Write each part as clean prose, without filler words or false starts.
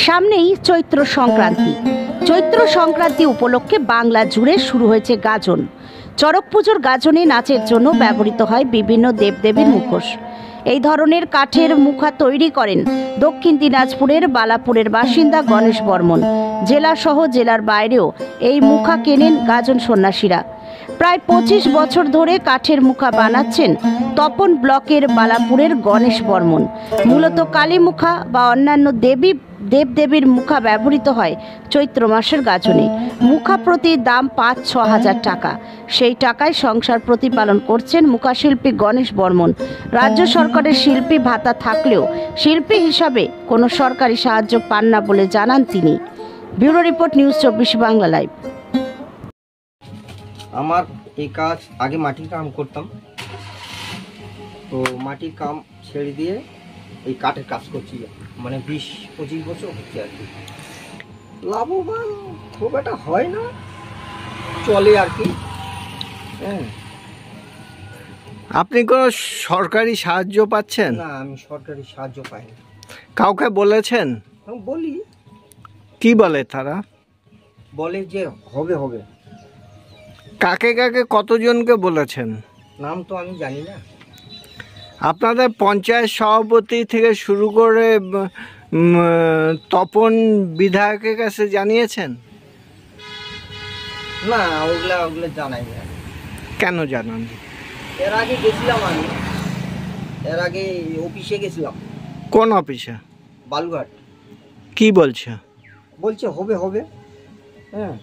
সামনেই চৈত্র সংক্রান্তি। চৈত্র সংক্রান্তি উপলক্ষে বাংলা জুড়ে শুরু হয়েছে গাজন। চড়ক পুজোর গাজনে নাচের জন্য ব্যবহৃত হয় বিভিন্ন দেবদেবীর মুখোশ। এই ধরনের কাঠের মুখা তৈরি করেন দক্ষিণ দিনাজপুরের বালাপুরের বাসিন্দা গণেশ বর্মন। জেলাসহ জেলার বাইরেও এই মুখা কেনেন গাজন সন্ন্যাসীরা। প্রায় 25 বছর ধরে কাঠের মুখা বানাচ্ছেন তপন ব্লকের বালাপুরের গণেশ বর্মন। মূলত কালী মুখা বা অন্যান্য দেবদেবীর মুখা ব্যবহৃত হয় চৈত্র মাসের গাজনে। মুখা প্রতি দাম 5-6 হাজার টাকা। সেই টাকায় সংসার প্রতিপালন করছেন মুখাশিল্পী গণেশ বর্মন। রাজ্য সরকারের শিল্পী ভাতা থাকলেও শিল্পী হিসাবে কোনো সরকারি সাহায্য পান না বলে জানান তিনি। Bureau report, news 24 Bangla live. আমার এই কাজ আগে মাটির কাম করতাম, তো মাটির কাম ছেড়ে দিয়ে এই কাঠের কাজ করছি, মানে 20-25 বছর হচ্ছে আর কি। লাভবান খুব একটা হয় না, চলে আর কি। হ্যাঁ। আপনি কোনো সরকারি সাহায্য পাচ্ছেন? না, আমি সরকারি সাহায্য পাই না। কাউকে বলেছেন? বলি। কি বলে তারা? বলে যে হবে হবে। কাকে কাকে কতজনকে বলেছেন? নাম তো আমি জানি না। আপনাদের পঞ্চায়েত সভাপতি থেকে শুরু করে তপন বিধায়কের কাছে জানিয়েছেন? না, ওগুলো জানাই না। কেন জানান? এর আগে গেছিলাম আমি, এর আগে অফিসে গেছিলাম। কোন অফিসে? বালুঘাট। কি বলছে? বলছে হবে হবে। হ্যাঁ।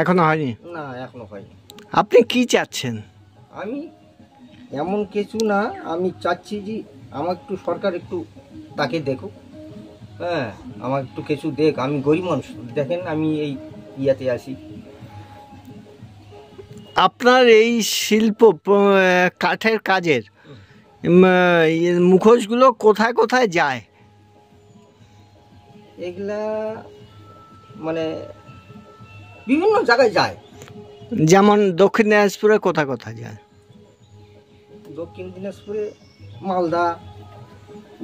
এখনো হয়নি? না, এখনো হয়নি। আপনি কি চাচ্ছেন? আমি এমন কিছু না, আমি চাচ্ছি যে আমার একটু সরকার একটু তাকে দেখুক। হ্যাঁ, আমার একটু কিছু দেখ। আমি গরিব মানুষ, দেখেন আমি এই ইয়াতে আছি। আপনার এই শিল্প কাঠের কাজের মুখোশগুলো কোথায় কোথায় যায়? এগুলা মানে বিভিন্ন জায়গায় যায়। যেমন দক্ষিণ দিনাজপুরে কোথায় কোথায় যায়? দক্ষিণ দিনাজপুরে মালদা,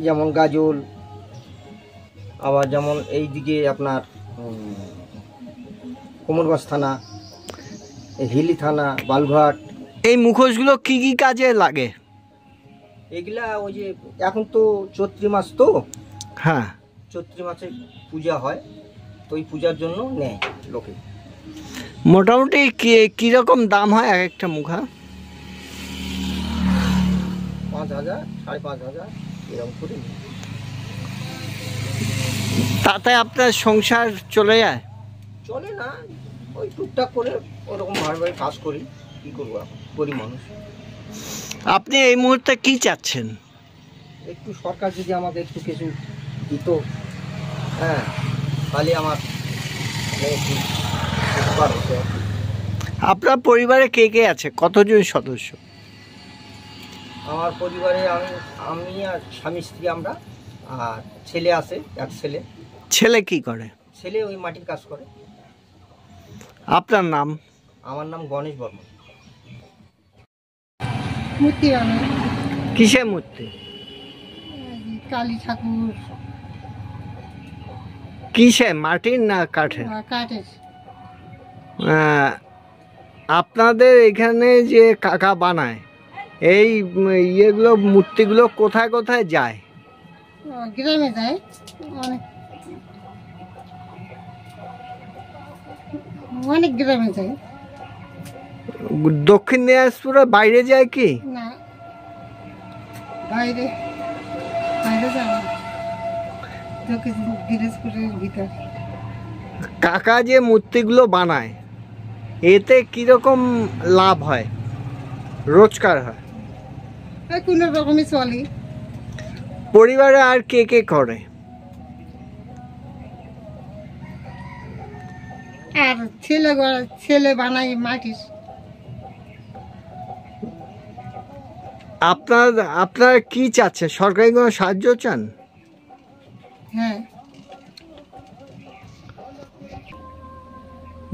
যেমন গাজল, আবার যেমন এইদিকে আপনার কোমরগঞ্জ থানা, হিলি থানা, বালুঘাট। এই মুখোশগুলো কি কি কাজে লাগে? এগুলা ওই যে এখন তো চৈত্র মাস, তো হ্যাঁ, চৈত্র মাসে পূজা হয়, তো ওই পূজার জন্য নেয় লোকে। মোটামুটি কীরকম দাম হয় এক একটা মুখা? 5,000, 5,500 এরকম করে। তাতে আপনার সংসার চলে যায়? চলে না, ওই টুকটাক করে ওরকম ভাবে কাজ করি। কী করবো, এখন গরিব মানুষ। আপনি এই মুহূর্তে কি চাচ্ছেন? একটু সরকার যদি আমাকে একটু কিছু দিত, হ্যাঁ, তাহলে আমার একটু উপকার হতো। আপনার পরিবারে কে কে আছে? কতজন সদস্য? আমার পরিবারে আমি আর স্বামী স্ত্রী, আমরা, আর ছেলে আছে, এক ছেলে। ছেলে কি করে? ছেলে ওই মাটির কাজ করে। আপনার নাম? আমার নাম গণেশ বর্মন। মূর্তি বানাই। কিসের মূর্তি? কালী ঠাকুর। কিসে, মাটির না কাঠের? কাঠের। আপনাদের এখানে যে কাকা বানায় এই ইয়েগুলো, মূর্তিগুলো কোথায় কোথায় যায়? গ্রামে যায়, অনেক অনেক গ্রামে যায়। দক্ষিণ দিনাজপুরের বাইরে যায় কি? না, বাইরে বাইরে যায় না, দক্ষিণ দিনাজপুরের ভিতর। কাকা যে মূর্তিগুলো বানায় এতে কিরকম লাভ হয়, রোজগার হয়? কোনো রকমই চলে। পরিবারে আর কে কে করে? আর ছেলে বানাই মাটির। আপনারা কি চাচ্ছে? সরকারি কোনো সাহায্য চান? হ্যাঁ।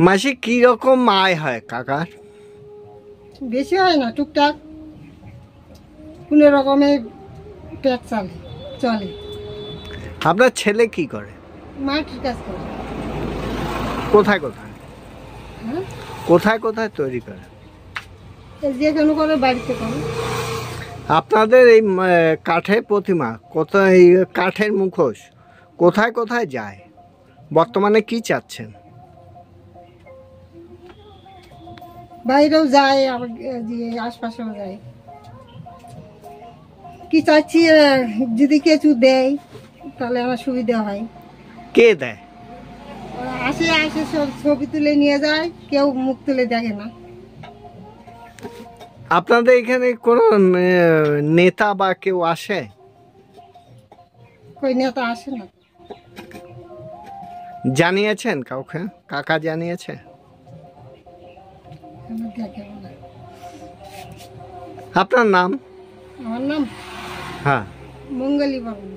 মাসে কি রকম আয় হয় কাকার? বেশি হয় না, টুকটাক কোনো রকমের পেট চলে। আপনার ছেলে কি করে? মাটির কাজ করে। কোথায় কোথায় হ্যাঁ, কোথায় কোথায় তৈরি করে? এই যেখানে করে বাড়িতে করে। আপনাদের এই কাঠের প্রতিমা কোথায়, এই কাঠের মুখোশ কোথায় কোথায় যায়? বর্তমানে কি চাচ্ছেন? বাইরেও যায়, আবার যে আশপাশেও যায়। কি চাচ্ছি, যদি কিছু দেয় তাহলে আমার সুবিধা হয়। কে দেয়? ওরা আসে আসে সব ছবি তুলে নিয়ে যায়, কেউ মুখ তুলে দেখে না। আপনাদের এখানে কোনো নেতা বা কেউ আসে? কই নেতা আসে না। জানিয়েছেন কাউকে? কাকা জানিয়েছে? আমার দেখে না। আপনার নাম? আমার নাম হ্যাঁ। মঙ্গলী বর্মন।